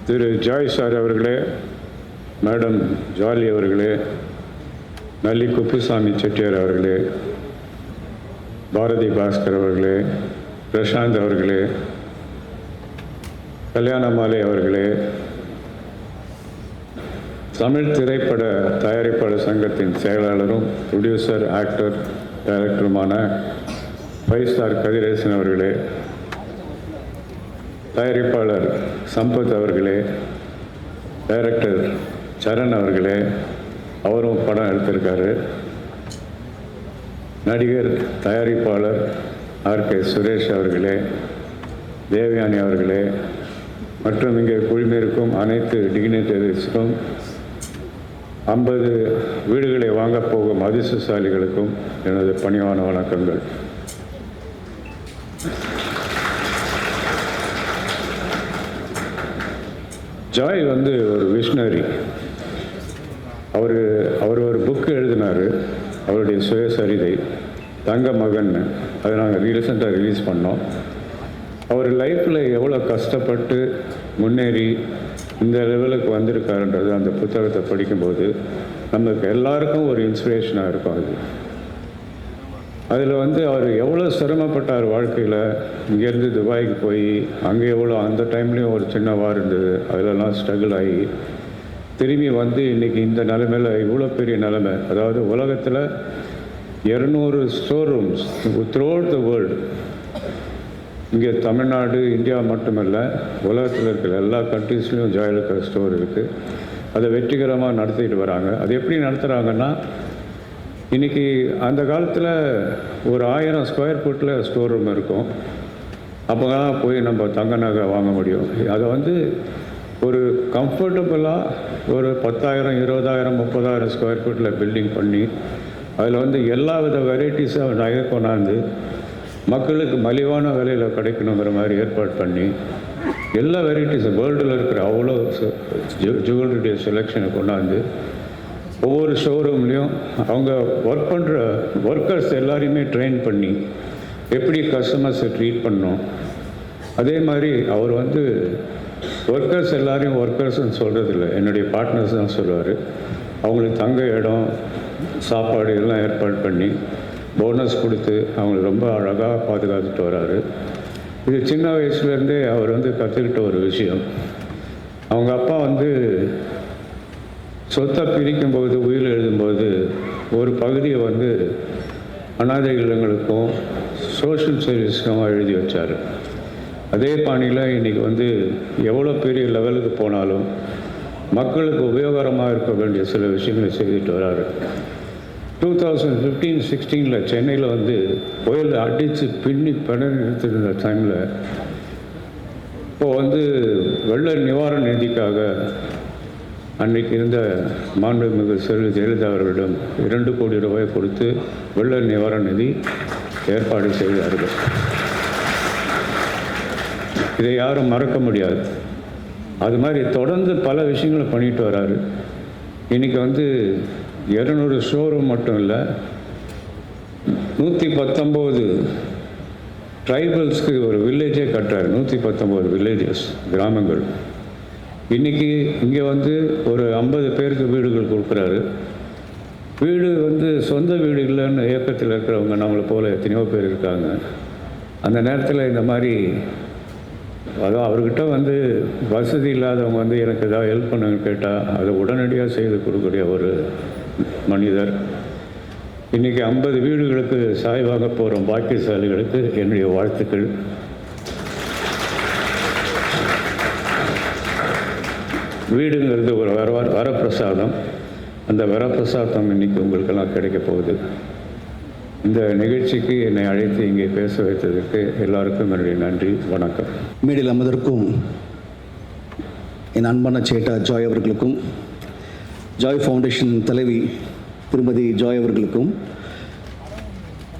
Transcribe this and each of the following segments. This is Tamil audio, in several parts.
திரு ஜாய் சார் அவர்களே, மேடம் ஜாலி அவர்களே, நல்லி குப்புசாமி செட்டியார் அவர்களே, பாரதி பாஸ்கர் அவர்களே, பிரசாந்த் அவர்களே, கல்யாணமாலை அவர்களே, தமிழ் திரைப்பட தயாரிப்பாளர் சங்கத்தின் செயலாளரும் ப்ரொடியூசர், ஆக்டர், டைரக்டருமான 5 ஸ்டார் கதிரேசன் அவர்களே, தயாரிப்பாளர் சம்பத் அவர்களே, டைரக்டர் சரண் அவர்களே, அவரும் படம் எடுத்திருக்காரு, நடிகர் தயாரிப்பாளர் RK சுரேஷ் அவர்களே, தேவயானி அவர்களே மற்றும் இங்கே குழுமியிருக்கும் அனைத்து டிக்னிட்டரிஸுக்கும் 50 வீடுகளை வாங்கப் போகும் அதிர்ஷ்டசாலிகளுக்கும் எனது பணிவான வணக்கங்கள். ஜாய் ஒரு விஷனரி. அவர் ஒரு புக்கு எழுதினார், அவருடைய சுயசரிதை தங்க மகன். அதை நாங்கள் ரீசெண்டாக ரிலீஸ் பண்ணோம். அவர் லைஃப்பில் எவ்வளோ கஷ்டப்பட்டு முன்னேறி இந்த லெவலுக்கு வந்திருக்காருன்றது அந்த புத்தகத்தை படிக்கும்போது நமக்கு எல்லாருக்கும் ஒரு இன்ஸ்பிரேஷனாக இருக்கும். அதில் அவர் எவ்வளோ சிரமப்பட்டார் வாழ்க்கையில். இங்கேருந்து துபாய்க்கு போய் அங்கே எவ்வளோ, அந்த டைம்லேயும் ஒரு சின்ன வார் இருந்தது, அதிலெல்லாம் ஸ்ட்ரகிள் ஆகி திரும்பி இன்றைக்கி இந்த நிலைமையில் இவ்வளோ பெரிய நிலைமை. அதாவது உலகத்தில் 200 store rooms through out the world. இங்கே தமிழ்நாடு, இந்தியா மட்டுமல்ல, உலகத்தில் இருக்கிற எல்லா கண்ட்ரீஸ்லேயும் ஜாயலுக்கா ஸ்டோர் இருக்குது. அதை வெற்றிகரமாக நடத்திட்டு வராங்க. அது எப்படி நடத்துகிறாங்கன்னா, இன்றைக்கி அந்த காலத்தில் ஒரு 1000 ஸ்கொயர் ஃபீட்டில் ஸ்டோர் ரூம் இருக்கும். அப்போ தான் போய் நம்ம தங்க நகை வாங்க முடியும். அதை ஒரு கம்ஃபர்டபுளாக ஒரு 10,000, 20,000, 30,000 ஸ்கொயர் ஃபீட்டில் பில்டிங் பண்ணி அதில் எல்லா வித வெரைட்டிஸும் நகை கொண்டாந்து மக்களுக்கு மலிவான விலையில் கிடைக்கணுங்கிற மாதிரி ஏற்பாடு பண்ணி எல்லா வெரைட்டிஸும் வேர்ல்டில் இருக்கிற அவ்வளோ ஜுவல்லரியுடைய செலெக்ஷனை கொண்டாந்து ஒவ்வொரு ஷோரூம்லேயும் அவங்க ஒர்க் பண்ணுற ஒர்க்கர்ஸ் எல்லாரையுமே ட்ரெயின் பண்ணி எப்படி கஸ்டமர்ஸை ட்ரீட் பண்ணணும். அதே மாதிரி அவர் ஒர்க்கர்ஸ் எல்லாரையும் ஒர்க்கர்ஸ்ன்னு சொல்கிறதில்ல, என்னுடைய பார்ட்னர்ஸ் தான் சொல்லுவார். அவங்களுக்கு தங்க இடம், சாப்பாடு எல்லாம் ஏற்பாடு பண்ணி போனஸ் கொடுத்து அவங்களுக்கு ரொம்ப அழகாக பாதுகாத்துட்டு வராரு. இது சின்ன வயசுலேருந்தே அவர் கற்றுக்கிட்ட ஒரு விஷயம். அவங்க அப்பா சொத்தை பிரிக்கும்போது, உயிர் எழுதும்போது ஒரு பகுதியை அனாதை இல்லங்களுக்கும் சோஷியல் சர்வீஸுக்கும் எழுதி வச்சார். அதே பாணியில் இன்றைக்கி எவ்வளோ பெரிய லெவலுக்கு போனாலும் மக்களுக்கு உபயோகரமாக இருக்க வேண்டிய சில விஷயங்களை செய்துட்டு வராரு. 2015-16 சென்னையில் புயல் அடித்து பின்னி பிணறி நிறுத்திருந்த டைமில் இப்போது வெள்ள நிவாரண நிதிக்காக அன்றைக்கு இருந்த மாண்புமிகு செல்வி ஜெயலலிதா அவர்களிடம் 2 கோடி ரூபாய் கொடுத்து வெள்ள நிவாரண நிதி ஏற்பாடு செய்தார்கள். இதை யாரும் மறக்க முடியாது. அது மாதிரி தொடர்ந்து பல விஷயங்களை பண்ணிட்டு வராரு. இன்றைக்கி 200 ஷோரூம் மட்டும் இல்லை, 119 ட்ரைபல்ஸ்க்கு ஒரு வில்லேஜே கட்டுறாரு. 119 வில்லேஜஸ், கிராமங்கள். இன்றைக்கி இங்கே ஒரு 50 பேருக்கு வீடுகள் கொடுக்குறாரு. வீடு சொந்த வீடு இல்லைன்னு இயக்கத்தில் இருக்கிறவங்க நம்மளை போல் எத்தனையோ பேர் இருக்காங்க. அந்த நேரத்தில் இந்த மாதிரி அதான் அவர்கிட்ட வசதி இல்லாதவங்க எனக்கு ஏதாவது ஹெல்ப் பண்ணுன்னு கேட்டால் அதை உடனடியாக செய்து கொடுக்கக்கூடிய ஒரு மனிதர். இன்றைக்கி 50 வீடுகளுக்கு சாய்வாக போகிற பாக்கியசாலிகளுக்கு என்னுடைய வாழ்த்துக்கள். வீடுங்கிறது ஒரு வரப்பிரசாதம். அந்த வரப்பிரசாதம் இன்றைக்கி உங்களுக்கெல்லாம் கிடைக்க போகுது. இந்த நிகழ்ச்சிக்கு என்னை அழைத்து இங்கே பேச வைத்ததற்கு எல்லாருக்கும் என்னுடைய நன்றி, வணக்கம். மேடையில் அமர்ந்திருக்கும் என் அன்பான சேட்டா ஜாய் அவர்களுக்கும், ஜாய் ஃபவுண்டேஷன் தலைவி திருமதி ஜாய் அவர்களுக்கும்,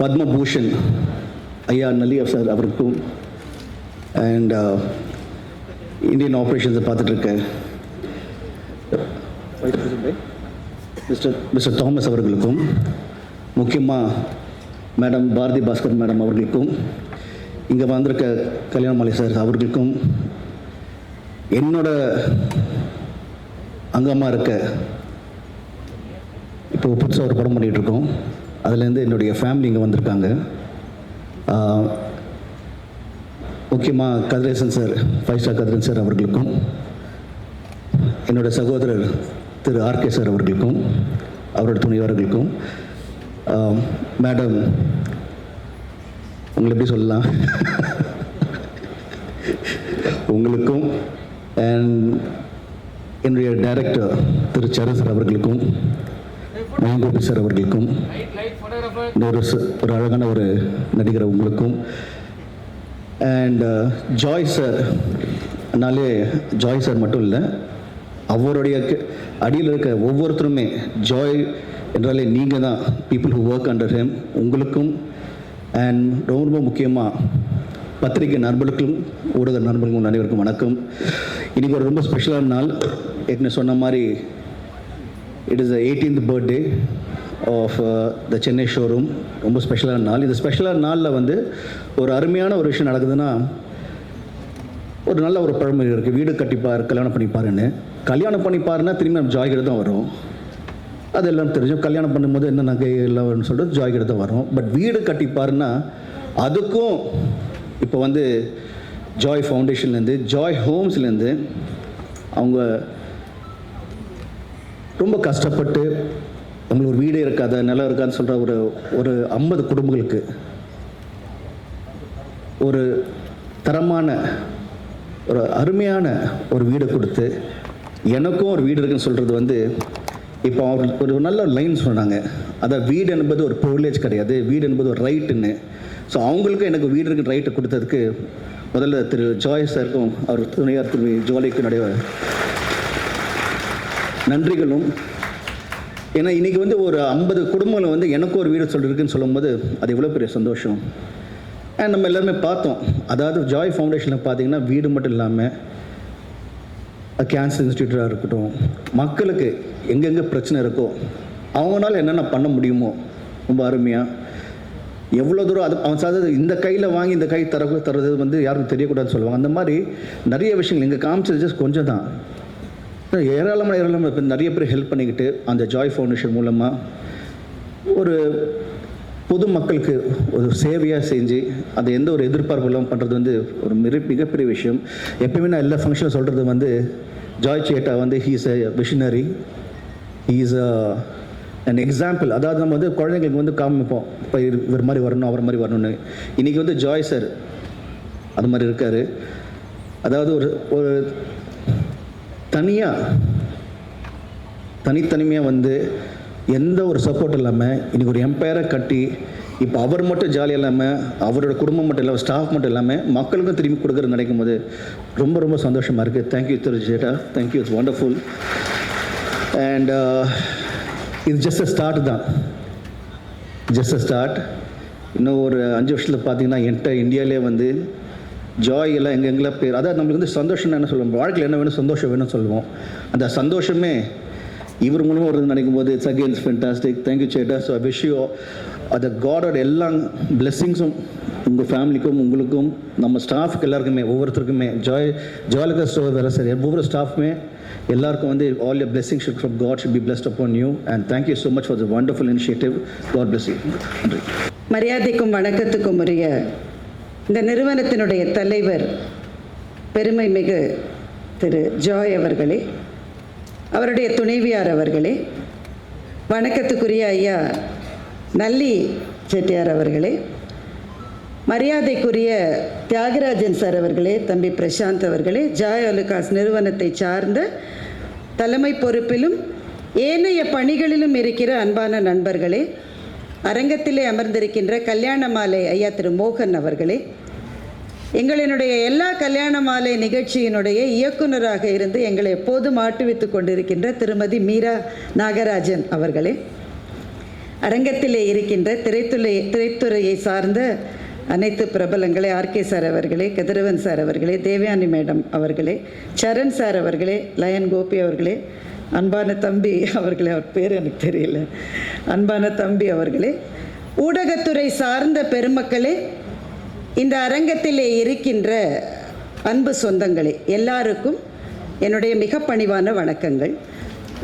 பத்மபூஷன் ஐயா நல்லி சார் அவருக்கும், அண்ட் இந்தியன் ஆப்ரேஷன்ஸை பார்த்துட்ருக்க மிஸ்டர் தாமஸ் அவர்களுக்கும், முக்கியமாக மேடம் பாரதி பாஸ்கர் மேடம் அவர்களுக்கும், இங்கே வந்திருக்க கல்யாணமாலை சார் அவர்களுக்கும், என்னோட அங்கமாக இருக்க இப்போ புதுசாக ஒரு படம் பண்ணிகிட்ருக்கோம். அதுலேருந்து என்னுடைய ஃபேமிலி இங்கே வந்திருக்காங்க. முக்கியமாக Kathiresan sir, 5 star Kathiresan sir அவர்களுக்கும், என்னோட சகோதரர் திரு ஆர்கே சார் அவர்களுக்கும், அவரோட துணைவர்களுக்கும், மேடம் உங்களை எப்படி சொல்லலாம் உங்களுக்கும், அண்ட் என்னுடைய டைரக்டர் திரு சரண் சார் அவர்களுக்கும், மகங்கோபி சார் அவர்களுக்கும், ஒரு அழகான ஒரு நடிகர் உங்களுக்கும், அண்ட் ஜாய் சார். அதனாலே ஜாய் சார் மட்டும் இல்லை, அவருடைய அடியில் இருக்க ஒவ்வொருத்தருமே ஜாய் என்றாலே நீங்கள் தான், people who work under him. உங்களுக்கும் அண்ட் ரொம்ப ரொம்ப முக்கியமாக பத்திரிகை நண்பர்களுக்கும் ஊடக நண்பர்களுக்கும் அனைவருக்கும் வணக்கம். இன்றைக்கி ஒரு ரொம்ப ஸ்பெஷலான நாள். ஏற்கனவே சொன்ன மாதிரி it is the 18th birthday of the Chennai showroom. ரொம்ப ஸ்பெஷலான நாள். இந்த ஸ்பெஷலான நாளில் வந்து ஒரு அருமையான ஒரு விஷயம் நடக்குதுன்னா, ஒரு நல்ல ஒரு பழமொழி இருக்குது, வீடு கட்டிப்பார் கல்யாணம் பண்ணிப்பாருன்னு. கல்யாணம் பண்ணிப்பாருன்னா திரும்பி நம்ம ஜாய்கிட்ட தான் வரும். அது எல்லாம் தெரிஞ்சோம். கல்யாணம் பண்ணும்போது என்ன நகை எல்லாம் வரும்னு சொல்லிட்டு ஜாய்கிட்ட தான் வரும். பட் வீடு கட்டிப்பாருன்னா அதுக்கும் இப்போ வந்து ஜாய் ஃபவுண்டேஷன்லேருந்து, ஜாய் ஹோம்ஸ்லேருந்து அவங்க ரொம்ப கஷ்டப்பட்டு அவங்களுக்கு ஒரு வீடே இருக்காத, நிலம் இருக்காதுன்னு சொல்கிற ஒரு 50 குடும்பங்களுக்கு ஒரு தரமான ஒரு அருமையான ஒரு வீடை கொடுத்து, எனக்கும் ஒரு வீடு இருக்குன்னு சொல்கிறது வந்து, இப்போ அவர் ஒரு நல்ல லைன் சொன்னாங்க, அதான் வீடு என்பது ஒரு ப்ரிவிலேஜ் கிடையாது, வீடு என்பது ஒரு ரைட்டுன்னு. ஸோ அவங்களுக்கும் எனக்கு வீடு இருக்குன்னு ரைட்டை கொடுத்ததுக்கு முதல்ல திரு ஜாய் சாருக்கும் அவர் துணையார் திரு ஜோலிக்கும் நிறைய நன்றிகளும். ஏன்னா இன்றைக்கி வந்து ஒரு 50 குடும்பங்களை வந்து எனக்கும் ஒரு வீடு சொல்லியிருக்குன்னு சொல்லும்போது அது எவ்வளோ பெரிய சந்தோஷம். அண்ட் நம்ம எல்லாருமே பார்த்தோம், அதாவது ஜாய் ஃபவுண்டேஷனில் பார்த்தீங்கன்னா வீடு மட்டும் இல்லாமல் கேன்சர் இன்ஸ்டியூட்டாக இருக்கட்டும், மக்களுக்கு எங்கெங்கே பிரச்சனை இருக்கோ அவங்களால என்னென்ன பண்ண முடியுமோ ரொம்ப அருமையாக எவ்வளோ தூரம் அது அவன் சாதது இந்த கையில் வாங்கி இந்த கை தர்றது வந்து யாருக்கும் தெரியக்கூடாதுன்னு சொல்லுவாங்க. அந்த மாதிரி நிறைய விஷயங்கள் இங்கே காமிச்சது ஜஸ்ட் கொஞ்சம் தான். ஏராளமான இப்போ நிறைய பேர் ஹெல்ப் பண்ணிக்கிட்டு அந்த ஜாய் ஃபவுண்டேஷன் மூலமாக ஒரு பொதுமக்களுக்கு ஒரு சேவையாக செஞ்சு அதை எந்த ஒரு எதிர்பார்ப்பு இல்லாமல் பண்ணுறது வந்து ஒரு மிகப்பெரிய விஷயம். எப்பயுமே நான் எல்லா ஃபங்க்ஷனும் சொல்கிறது வந்து, ஜாய் சேட்டா வந்து he is a visionary, he is an example. அதாவது நம்ம வந்து குழந்தைங்களுக்கு வந்து காமிப்போம், இப்போ இவர் மாதிரி வரணும் அவர் மாதிரி வரணும்னு. இன்றைக்கி வந்து ஜாய் சார் அது மாதிரி இருக்கார். அதாவது ஒரு தனித்தனிமையாக வந்து எந்த ஒரு சப்போர்ட் இல்லாமல் இன்றைக்கி ஒரு எம்பையராக கட்டி, இப்போ அவர் மட்டும் ஜாலியாக இல்லாமல் அவரோட குடும்பம் மட்டும் இல்லாமல் ஸ்டாஃப் மட்டும் இல்லாமல் மக்களுக்கும் திரும்பி கொடுக்குறது நினைக்கும் போது ரொம்ப ரொம்ப சந்தோஷமாக இருக்குது. Thank you Thiru ஜேட்டா, thank you, it's wonderful. And இது ஜஸ்ட் அ ஸ்டார்ட் தான், ஜஸ்ட் அ ஸ்டார்ட். இன்னும் ஒரு 5 வருஷத்தில் பார்த்தீங்கன்னா என்கிட்ட இந்தியாவிலே வந்து ஜாய் எல்லாம் எங்கெங்கெல்லாம் பேர், அதாவது நம்மளுக்கு வந்து சந்தோஷம்னு என்ன சொல்லுவோம், வாழ்க்கையில் என்ன வேணும், சந்தோஷம் வேணும்னு சொல்லுவோம். அந்த சந்தோஷமே இவர் மூலமாக வருது நினைக்கும் போது இட்ஸ் அகெயின் ஃபென்டாஸ்டிக். தேங்க்யூ சேட்டா. ஸோ ஐ விஷ் யூ அந்த காடோட எல்லா பிளெஸ்ஸிங்ஸும் உங்கள் ஃபேமிலிக்கும் உங்களுக்கும் நம்ம ஸ்டாஃப்க்கு எல்லாருக்குமே ஒவ்வொருத்தருக்குமே ஜாலிகா ஸ்டோர் வேறு சரி ஒவ்வொரு ஸ்டாஃப்மே எல்லாருக்கும் வந்து all your blessings from God should be blessed upon you and thank you so much for the wonderful initiative. God bless you. நன்றி. மரியாதைக்கும் வணக்கத்துக்கும் உரிய இந்த நிறுவனத்தினுடைய தலைவர் பெருமை மிகு திரு ஜாய் அவர்களே, அவருடைய துணைவியார் அவர்களே, வணக்கத்துக்குரிய ஐயா நல்லி செட்டியார் அவர்களே, மரியாதைக்குரிய தியாகராஜன் சார் அவர்களே, தம்பி பிரசாந்த் அவர்களே, ஜாய் அலுகாஸ் நிறுவனத்தை சார்ந்த தலைமை பொறுப்பிலும் ஏனைய பணிகளிலும் இருக்கிற அன்பான நண்பர்களே, அரங்கத்திலே அமர்ந்திருக்கின்ற கல்யாண மாலை ஐயா திரு மோகன் அவர்களே, எங்களினுடைய எல்லா கல்யாண மாலை நிகழ்ச்சியினுடைய இயக்குநராக இருந்து எங்களை எப்போதும் ஆட்டுவித்து கொண்டிருக்கின்ற திருமதி மீரா நாகராஜன் அவர்களே, அரங்கத்திலே இருக்கின்ற திரைத்துறையை சார்ந்த அனைத்து பிரபலங்களே, ஆர்கே சார் அவர்களே, கதிரவன் சார் அவர்களே, தேவயானி மேடம் அவர்களே, சரண் சார் அவர்களே, லயன் கோபி அவர்களே, அன்பான தம்பி அவர்களே, அவர் பேர் எனக்கு தெரியல, அன்பான தம்பி அவர்களே, ஊடகத்துறை சார்ந்த பெருமக்களே, இந்த அரங்கத்திலே இருக்கின்ற அன்பு சொந்தங்களே, எல்லாருக்கும் என்னுடைய மிக பணிவான வணக்கங்கள்.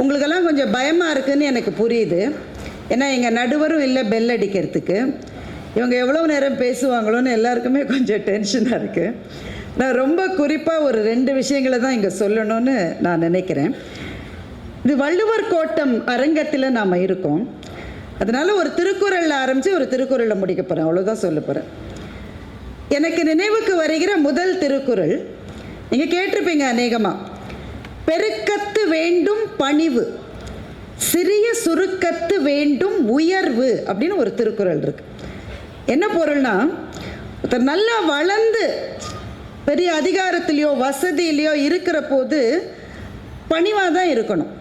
உங்களுக்கெல்லாம் கொஞ்சம் பயமாக இருக்குதுன்னு எனக்கு புரியுது. ஏன்னா எங்கள் நடுவரும் இல்லை பெல் அடிக்கிறதுக்கு. இவங்க எவ்வளோ நேரம் பேசுவாங்களோன்னு எல்லாருக்குமே கொஞ்சம் டென்ஷனாக இருக்குது. நான் ரொம்ப குறிப்பாக ஒரு 2 விஷயங்களை தான் இங்கே சொல்லணும்னு நான் நினைக்கிறேன். இது வள்ளுவர் கோட்டம் அரங்கத்தில் நாம் இருக்கோம். அதனால் ஒரு திருக்குறளில் ஆரம்பித்து ஒரு திருக்குறளில் முடிக்க போகிறேன், அவ்வளோதான் சொல்ல போகிறேன். எனக்கு நினைவுக்கு வருகிற முதல் திருக்குறள் நீங்கள் கேட்டிருப்பீங்க அநேகமாக. பெருக்கத்து வேண்டும் பணிவு, சிறிய சுருக்கத்து வேண்டும் உயர்வு அப்படின்னு ஒரு திருக்குறள் இருக்கு. என்ன பொருள்னா, ஒருத்தர் நல்லா வளர்ந்து பெரிய அதிகாரத்திலையோ வசதியிலையோ இருக்கிற போது பணிவாக தான் இருக்கணும்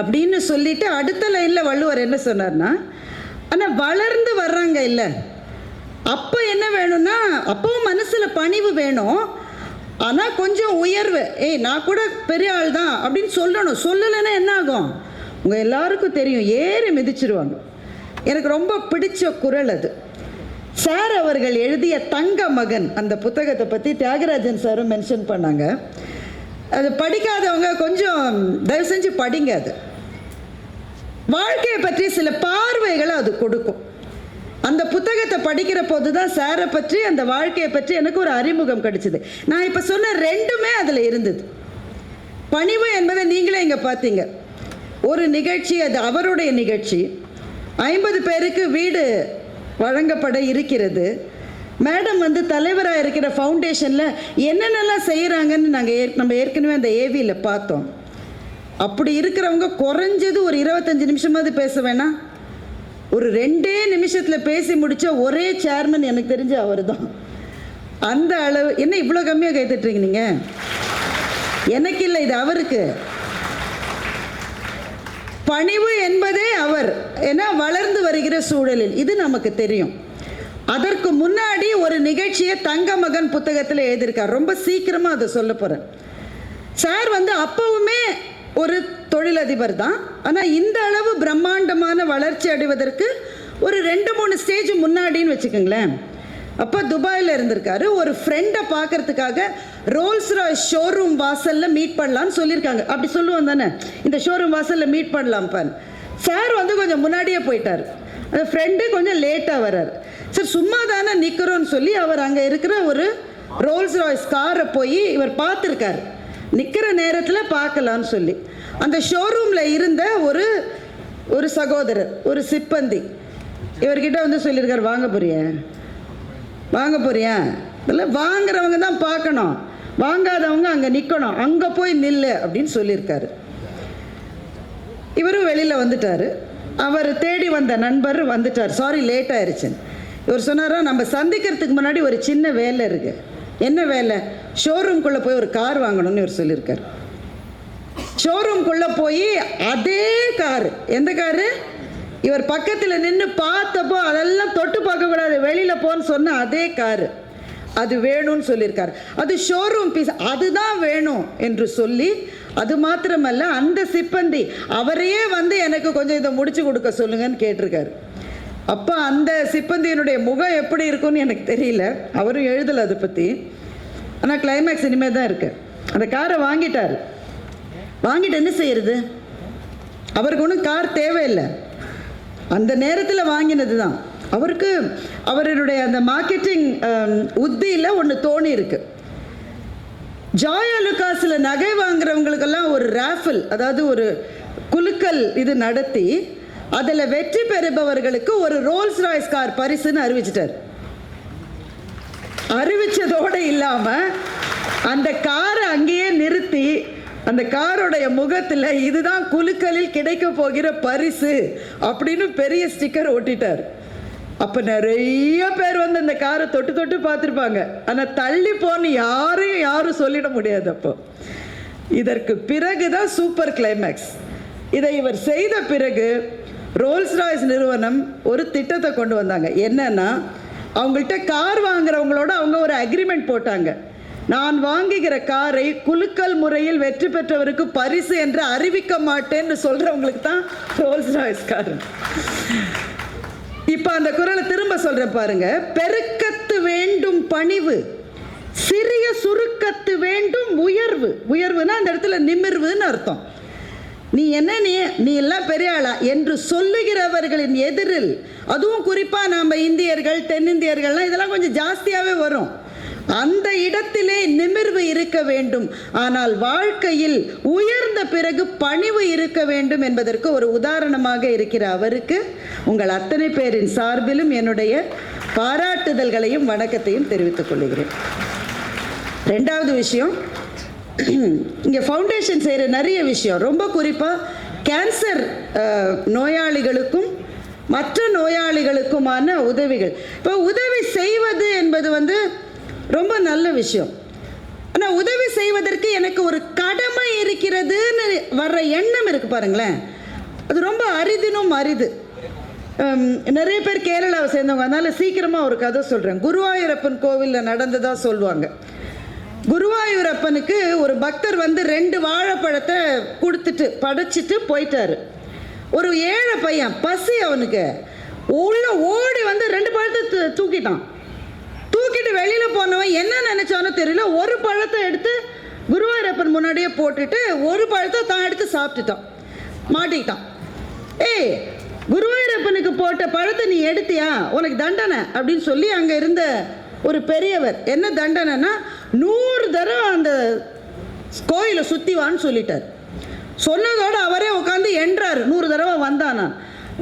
அப்படின்னு சொல்லிட்டு அடுத்த லைனில் வள்ளுவர் என்ன சொன்னார்னா, ஆனால் வளர்ந்து வர்றாங்க இல்லை, அப்போ என்ன வேணும்னா அப்போவும் மனசில் பணிவு வேணும், ஆனால் கொஞ்சம் உயர்வு, நான் கூட பெரிய ஆள் தான் அப்படின்னு சொல்லணும். சொல்லலைன்னா என்ன ஆகும், உங்கள் எல்லாருக்கும் தெரியும், ஏறி மிதிச்சிருவாங்க. எனக்கு ரொம்ப பிடிச்ச குறள் அது. சார் அவர்கள் எழுதிய தங்க மகன் அந்த புத்தகத்தை பற்றி தியாகராஜன் சாரும் மென்ஷன் பண்ணாங்க. அது படிக்காதவங்க கொஞ்சம் தயவு செஞ்சு படிங்க. அது வாழ்க்கையை பற்றி சில பார்வைகளை அது கொடுக்கும். அந்த புத்தகத்தை படிக்கிற போது தான் சாரை பற்றி அந்த வாழ்க்கையை பற்றி எனக்கு ஒரு அறிமுகம் கிடைச்சிது. நான் இப்போ சொன்ன 2மே அதில் இருந்தது. பணிவு என்பதை நீங்களே இங்கே பார்த்தீங்க. ஒரு நிகழ்ச்சி, அது அவருடைய நிகழ்ச்சி, 50 பேருக்கு வீடு வழங்கப்பட இருக்கிறது. மேடம் வந்து தலைவராக இருக்கிற ஃபவுண்டேஷனில் என்னென்னலாம் செய்கிறாங்கன்னு நம்ம ஏற்கனவே அந்த ஏவியில் பார்த்தோம். அப்படி இருக்கிறவங்க குறைஞ்சது ஒரு 25 நிமிஷமாவது பேச வேணாம். ஒரு 2 நிமிஷத்தில் பேசி முடித்த ஒரே சேர்மன் எனக்கு தெரிஞ்ச அவர் தான். அந்த அளவு. என்ன இவ்வளோ கம்மியாக கைத்தட்டுறீங்க நீங்கள்? எனக்கு இல்லை, இது அவருக்கு. பணிவு என்பதே அவர். ஏன்னா வளர்ந்து வருகிற சூழலில் இது நமக்கு தெரியும். அதற்கு முன்னாடி ஒரு நிகழ்ச்சியை தங்க மகன் புத்தகத்தில் எழுதியிருக்கார். ரொம்ப சீக்கிரமாக அதை சொல்ல போகிறேன். சார் வந்து அப்பவுமே ஒரு தொழிலதிபர் தான், ஆனால் இந்த அளவு பிரம்மாண்டமான வளர்ச்சி அடைவதற்கு ஒரு 2-3 ஸ்டேஜ் முன்னாடின்னு வச்சுக்கோங்களேன். அப்போ துபாயில் இருந்திருக்காரு. ஒரு ஃப்ரெண்டை பார்க்கறதுக்காக ரோல்ஸ் ராய்ஸ் ஷோரூம் வாசலில் மீட் பண்ணலான்னு சொல்லியிருக்காங்க. அப்படி சொல்லுவோம் தானே, இந்த ஷோரூம் வாசலில் மீட் பண்ணலாம்ப்பான். சார் வந்து கொஞ்சம் முன்னாடியே போயிட்டார். அந்த ஃப்ரெண்டு கொஞ்சம் லேட்டாக வர்றார். சார் சும்மா தானே நிற்கிறோன்னு சொல்லி அவர் அங்கே இருக்கிற ஒரு ரோல்ஸ் ராய்ஸ் காரை போய் இவர் பார்த்துருக்காரு. நிற்கிற நேரத்தில் பார்க்கலான்னு சொல்லி அந்த ஷோரூமில் இருந்த ஒரு சகோதரர், ஒரு சிப்பந்தி இவர்கிட்ட வந்து சொல்லியிருக்கார், வாங்க போறியா இல்லை, வாங்குறவங்க தான் பார்க்கணும், வாங்காதவங்க அங்கே நிற்கணும், அங்கே போய் நில்லு அப்படின்னு சொல்லியிருக்காரு. இவரும் வெளியில் வந்துட்டார். அவர் தேடி வந்த நண்பர் வந்துட்டார். சாரி லேட் ஆயிடுச்சு. இவர் சொன்னாரா, நம்ம சந்திக்கிறதுக்கு முன்னாடி ஒரு சின்ன வேலை இருக்குது. என்ன வேலை? ஷோரூம்குள்ளே போய் ஒரு கார் வாங்கணும்னு இவர் சொல்லியிருக்கார். ஷோரூம்குள்ளே போய் அதே காரு, எந்த காரு இவர் பக்கத்தில் நின்று பார்த்தப்போ அதெல்லாம் தொட்டு பார்க்கக்கூடாது, வெளியில் போன்னு சொன்ன அதே காரு, அது வேணும்னு சொல்லியிருக்காரு. அது ஷோரூம் பீஸ், அதுதான் வேணும் என்று சொல்லி, அது மாத்திரமல்ல அந்த சிப்பந்தி அவரையே வந்து எனக்கு கொஞ்சம் இதை முடிச்சு கொடுக்க சொல்லுங்கன்னு கேட்டிருக்காரு. அப்போ அந்த சிப்பந்தியினுடைய முகம் எப்படி இருக்குன்னு எனக்கு தெரியல, அவரும் எழுதலை அதை பற்றி. ஆனால் கிளைமேக்ஸ் இனிமேல் தான் இருக்கு. அந்த காரை வாங்கிட்டார். வாங்கிட்டு என்ன செய்யறது? அவருக்கு ஒன்றும் கார் தேவையில்லை, அந்த நேரத்தில் வாங்கினது தான் அவருக்கு. அவருடைய அந்த மார்க்கெட்டிங் உத்தியில் ஒன்று தோணி இருக்கு. ஜாய் அலுகாஸில் நகை வாங்குறவங்களுக்கெல்லாம் ஒரு ராஃபில், அதாவது ஒரு குலுக்கல் இது நடத்தி அதில் வெற்றி பெறுபவர்களுக்கு ஒரு ரோல்ஸ் ராய்ஸ் கார் பரிசுன்னு அறிவிச்சிட்டார். அறிவிச்சதோடு இல்லாமல் அந்த காரை அங்கேயே நிறுத்தி அந்த காரோடைய முகத்தில் இதுதான் குலுக்கலில் கிடைக்க போகிற பரிசு அப்படின்னு பெரிய ஸ்டிக்கர் ஒட்டிட்டார். அப்போ நிறைய பேர் வந்து அந்த காரை தொட்டு தொட்டு பார்த்துருப்பாங்க. ஆனால் தள்ளி போன்னு யாரும் சொல்லிட முடியாது. அப்போ இதற்கு பிறகு தான் சூப்பர் கிளைமேக்ஸ். இதை இவர் செய்த பிறகு ரோல்ஸ் ராய்ஸ் நிறுவனம் ஒரு திட்டத்தை கொண்டு வந்தாங்க. என்னன்னா, அவங்கள்ட்ட கார் வாங்குறவங்களோட அவங்க ஒரு அக்ரிமெண்ட் போட்டாங்க. நான் வாங்குகிற காரை குலுக்கல் முறையில் வெற்றி பெற்றவருக்கு பரிசு என்று அறிவிக்க மாட்டேன்னு சொல்றவங்களுக்கு தான் ரோல்ஸ் ராய்ஸ் கார். இப்ப அந்த குறளை திரும்ப சொல்றேன் பாருங்க. பெருக்கத்து வேண்டும் பணிவு, சிறிய சுருக்கத்து வேண்டும் உயர்வு. உயர்வுனா அந்த இடத்துல நிமிர்வுன்னு அர்த்தம். நீ என்ன நீ எல்லாம் பெரிய ஆளா என்று சொல்லுகிறவர்களின் எதிரில், அதுவும் குறிப்பாக நாம் இந்தியர்கள் தென்னிந்தியர்கள்லாம் இதெல்லாம் கொஞ்சம் ஜாஸ்தியாகவே வரும். அந்த இடத்திலே நிமிர்வு இருக்க வேண்டும். ஆனால் வாழ்க்கையில் உயர்ந்த பிறகு பணிவு இருக்க வேண்டும் என்பதற்கு ஒரு உதாரணமாக இருக்கிற அவருக்கு உங்கள் அத்தனை பேரின் சார்பிலும் என்னுடைய பாராட்டுதல்களையும் வணக்கத்தையும் தெரிவித்துக் கொள்கிறேன். ரெண்டாவது விஷயம், இங்கே ஃபவுண்டேஷன் செய்கிற நிறைய விஷயம், ரொம்ப குறிப்பாக கேன்சர் நோயாளிகளுக்கும் மற்ற நோயாளிகளுக்குமான உதவிகள். இப்போ உதவி செய்வது என்பது ரொம்ப நல்ல விஷயம். ஆனால் உதவி செய்வதற்கு எனக்கு ஒரு கடமை இருக்கிறதுன்னு வர்ற எண்ணம் இருக்குது பாருங்களேன், அது ரொம்ப அரிதினும் அரிது. நிறைய பேர் கேரளாவை சேர்ந்தவங்க, அதனால் சீக்கிரமாக ஒரு கதை சொல்கிறேன். குருவாயூரப்பன் கோவிலில் நடந்ததாக சொல்லுவாங்க. குருவாயூரப்பனுக்கு ஒரு பக்தர் 2 வாழைப்பழத்தை கொடுத்துட்டு படைச்சிட்டு போயிட்டாரு. ஒரு ஏழை பையன், பசி அவனுக்கு, உள்ள ஓடி 2 பழத்தை தூக்கிட்டான். தூக்கிட்டு வெளியில் போனவன் என்ன நினைச்சானோ தெரியல, ஒரு பழத்தை எடுத்து குருவாயூரப்பன் முன்னாடியே போட்டுட்டு ஒரு பழத்தை தான் எடுத்து சாப்பிட்டுட்டான், மாட்டிக்கிட்டான். ஏய், குருவாயூரப்பனுக்கு போட்ட பழத்தை நீ எடுத்தியா, உனக்கு தண்டனை அப்படின்னு சொல்லி அங்கே இருந்த ஒரு பெரியவர், என்ன தண்டனைன்னா 100 தடவை அந்த கோயிலை சுற்றிவான்னு சொல்லிட்டார். சொன்னதோடு அவரே உட்காந்து என்றார். 100 தடவை வந்தானா.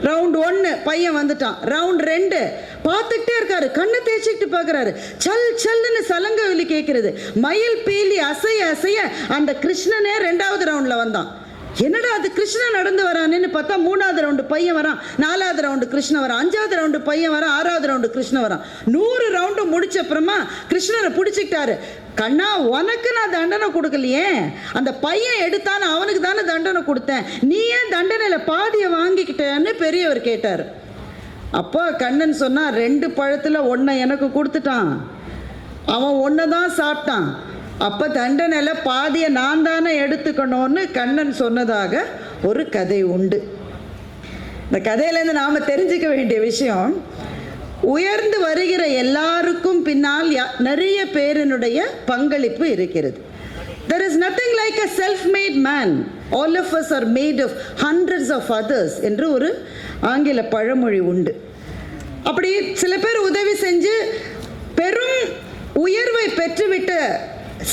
ரவுண்ட் 1 பையன் வந்துட்டான். ரவுண்ட் 2 பார்த்துக்கிட்டே இருக்காரு, கண்ணை தேய்ச்சிக்கிட்டு பார்க்குறாரு. சல் சல்லுன்னு சலங்க ஒலி கேட்குறது, மயில் பீலி அசைய அசைய அந்த கிருஷ்ணனே 2வது ரவுண்டில் வந்தான். என்னடா அது கிருஷ்ணன் நடந்து வரான்னு பார்த்தா 3வது ரவுண்டு பையன் வரான், 4வது ரவுண்டு கிருஷ்ணன் வரான், 5வது ரவுண்டு பையன் வரான், 6வது ரவுண்டு கிருஷ்ணன் வரான். 100 ரவுண்டு முடிச்ச அப்புறமா கிருஷ்ணனை பிடிச்சிக்கிட்டாரு. கண்ணா, உனக்கு நான் தண்டனை கொடுக்கலையே, அந்த பையன் எடுத்தானே அவனுக்கு தானே தண்டனை கொடுத்தேன், நீ ஏன் தண்டனையில் பாதியை வாங்கிக்கிட்டேன்னு பெரியவர் கேட்டார். அப்போ கண்ணன் சொன்னா, 2 பழத்தில் 1 எனக்கு கொடுத்துட்டான், அவன் 1 தான் சாப்பிட்டான், அப்போ தண்டனையில் பாதியை நான் தானே எடுத்துக்கணும்னு கண்ணன் சொன்னதாக ஒரு கதை உண்டு. இந்த கதையிலேருந்து நாம் தெரிஞ்சுக்க வேண்டிய விஷயம், உயர்ந்து வருகிற எல்லாருக்கும் பின்னால் நிறைய பேரினுடைய பங்களிப்பு இருக்கிறது. There is nothing like a self-made man. All of us are made of hundreds of others என்று ஒரு ஆங்கில பழமொழி உண்டு. அப்படி சில பேர் உதவி செஞ்சு பெரும் உயர்வை பெற்றுவிட்ட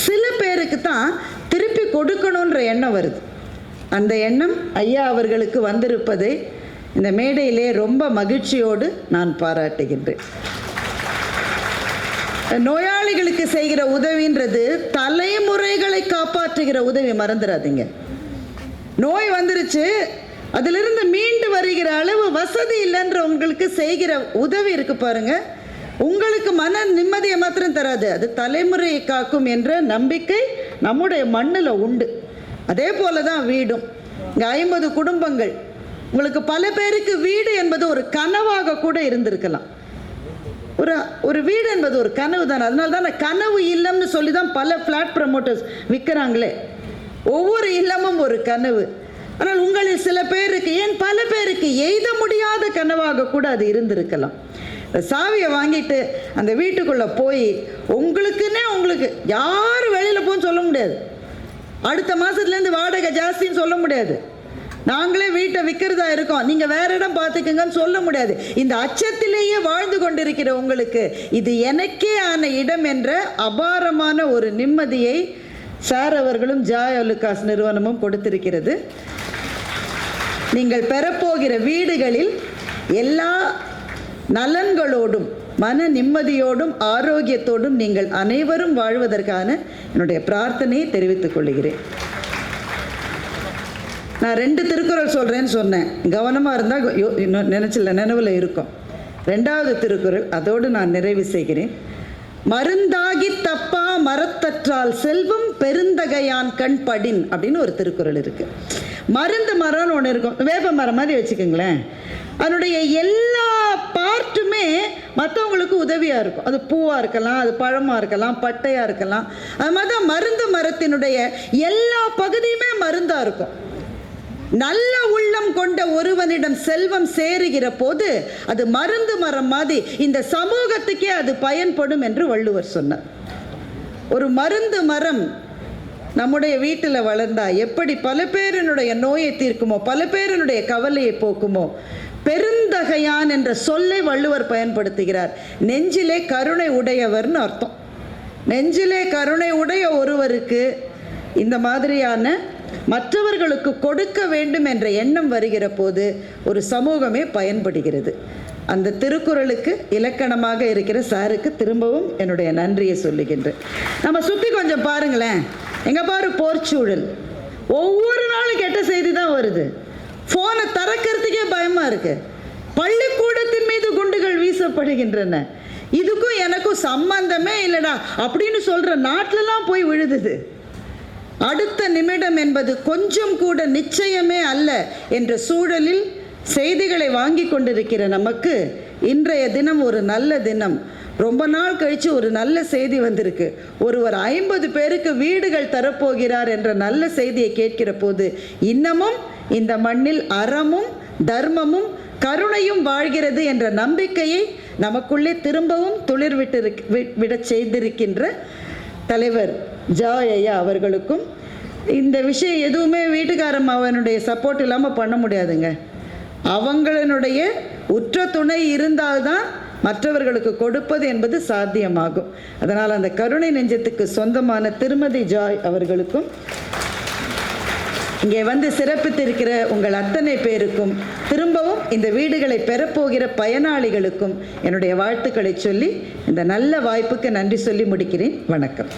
சில பேருக்கு தான் திருப்பி கொடுக்கணுன்ற எண்ணம் வருது. அந்த எண்ணம் ஐயா அவர்களுக்கு வந்திருப்பதை இந்த மேடையிலே ரொம்ப மகிழ்ச்சியோடு நான் பாராட்டுகின்றேன். நோயாளிகளுக்கு செய்கிற உதவின்றது தலைமுறைகளை காப்பாற்றுகிற உதவி, மறந்துடாதீங்க. நோய் வந்துருச்சு, அதிலிருந்து மீண்டு வருகிற அளவு வசதி இல்லைன்ற உங்களுக்கு செய்கிற உதவி இருக்கு பாருங்க, உங்களுக்கு மன நிம்மதியை மாத்திரம் தராது, அது தலைமுறையை காக்கும் என்ற நம்பிக்கை நம்முடைய மண்ணில் உண்டு. அதே போல தான் வீடும். இங்கே 50 குடும்பங்கள், உங்களுக்கு பல பேருக்கு வீடு என்பது ஒரு கனவாக கூட இருந்திருக்கலாம். ஒரு வீடு என்பது ஒரு கனவு தானே. அதனால தான் கனவு இல்லம்னு சொல்லி தான் பல ஃப்ளாட் ப்ரமோட்டர்ஸ் விற்கிறாங்களே. ஒவ்வொரு இல்லமும் ஒரு கனவு. ஆனால் உங்களில் சில பேருக்கு, ஏன் பல பேருக்கு எய்த முடியாத கனவாக கூட அது இருந்திருக்கலாம். சாவியை வாங்கிட்டு அந்த வீட்டுக்குள்ளே போய் உங்களுக்கு யார் வெளியில் போன்னு சொல்ல முடியாது, அடுத்த மாதத்துலேருந்து வாடகை ஜாஸ்தின்னு சொல்ல முடியாது, நாங்களே வீட்டை விற்கிறதா இருக்கோம், நீங்கள் வேற இடம் பார்த்துக்குங்கன்னு சொல்ல முடியாது. இந்த அச்சத்திலேயே வாழ்ந்து கொண்டிருக்கிற உங்களுக்கு இது எனக்கே ஆன இடம் என்ற அபாரமான ஒரு நிம்மதியை சார் அவர்களும் ஜாய் அலுகாஸ் நிறுவனமும் கொடுத்திருக்கிறது. நீங்கள் பெறப்போகிற வீடுகளில் எல்லா நலன்களோடும் மன நிம்மதியோடும் ஆரோக்கியத்தோடும் நீங்கள் அனைவரும் வாழ்வதற்கான என்னுடைய பிரார்த்தனையை தெரிவித்துக் கொள்கிறேன். நான் 2 திருக்குறள் சொல்கிறேன்னு சொன்னேன், கவனமாக இருந்தால் நினைவில் இருக்கும். 2வது திருக்குறள், அதோடு நான் நிறைவு செய்கிறேன். மருந்தாகி தப்பா மரத்தற்றால் செல்வம் பெருந்தகையான் கண் படின் அப்படின்னு ஒரு திருக்குறள் இருக்கு. மருந்து மரம்னு ஒன்று இருக்கும், வேப்ப மரம் மாதிரி வச்சுக்கோங்களேன். அதனுடைய எல்லா பார்ட்டுமே மற்றவங்களுக்கு உதவியாக இருக்கும். அது பூவாக இருக்கலாம், அது பழமாக இருக்கலாம், பட்டையாக இருக்கலாம். அது மாதிரி தான் மருந்து மரத்தினுடைய எல்லா பகுதியுமே மருந்தாக இருக்கும். நல்ல உள்ளம் கொண்ட ஒருவனிடம் செல்வம் சேருகிற போது அது மருந்து மரம் மாதிரி இந்த சமூகத்துக்கே அது பயன்படும் என்று வள்ளுவர் சொன்னார். ஒரு மருந்து மரம் நம்முடைய வீட்டில் வளர்ந்தா எப்படி பல பேரினுடைய நோயை தீர்க்குமோ, பல பேரினுடைய கவலையை போக்குமோ, பெருந்தகையான் என்ற சொல்லை வள்ளுவர் பயன்படுத்துகிறார். நெஞ்சிலே கருணை உடையவர்னு அர்த்தம். நெஞ்சிலே கருணை உடைய ஒருவருக்கு இந்த மாதிரியான மற்றவர்களுக்கு கொடுக்க வேண்டும் என்ற எண்ணம் வருகிற போது ஒரு சமூகமே பயன்படுகிறது. அந்த திருக்குறளுக்கு இலக்கணமாக இருக்கிற சாருக்கு திரும்பவும் என்னுடைய நன்றியை சொல்லுகின்றேன். நம்ம சுற்றி கொஞ்சம் பாருங்களேன், எங்கே பாரு போர்ச்சூழல், ஒவ்வொரு நாளும் கெட்ட செய்தி தான் வருது. ஃபோனை திறக்கிறதுக்கே பயமாக இருக்குது. பள்ளிக்கூடத்தின் மீது குண்டுகள் வீசப்படுகின்றன. இதுக்கும் எனக்கும் சம்பந்தமே இல்லைடா அப்படின்னு சொல்கிற நாட்டிலலாம் போய் விழுதுது. அடுத்த நிமிடம் என்பது கொஞ்சம் கூட நிச்சயமே அல்ல என்ற சூழலில் செய்திகளை வாங்கி கொண்டிருக்கிற நமக்கு இன்றைய தினம் ஒரு நல்ல தினம். ரொம்ப நாள் கழித்து ஒரு நல்ல செய்தி வந்திருக்கு. ஒருவர் 50 பேருக்கு வீடுகள் தரப்போகிறார் என்ற நல்ல செய்தியை கேட்கிற போது இன்னமும் இந்த மண்ணில் அறமும் தர்மமும் கருணையும் வாழ்கிறது என்ற நம்பிக்கையை நமக்குள்ளே திரும்பவும் விடச் செய்திருக்கின்ற தலைவர் ஜாய் ஐயா அவர்களுக்கும், இந்த விஷயம் எதுவுமே வீட்டுக்காரம்மாவனுடைய சப்போர்ட் இல்லாமல் பண்ண முடியாதுங்க. அவங்களுடைய உற்ற துணை இருந்தால்தான் மற்றவர்களுக்கு கொடுப்பது என்பது சாத்தியமாகும். அதனால் அந்த கருணை நெஞ்சத்துக்கு சொந்தமான திருமதி ஜாய் அவர்களுக்கும், இங்கே வந்து சிறப்பித்திருக்கிற உங்கள் அத்தனை பேருக்கும், திரும்பவும் இந்த வீடுகளை பெறப்போகிற பயனாளிகளுக்கும் என்னுடைய வாழ்த்துக்களை சொல்லி இந்த நல்ல வாய்ப்புக்கு நன்றி சொல்லி முடிக்கிறேன். வணக்கம்.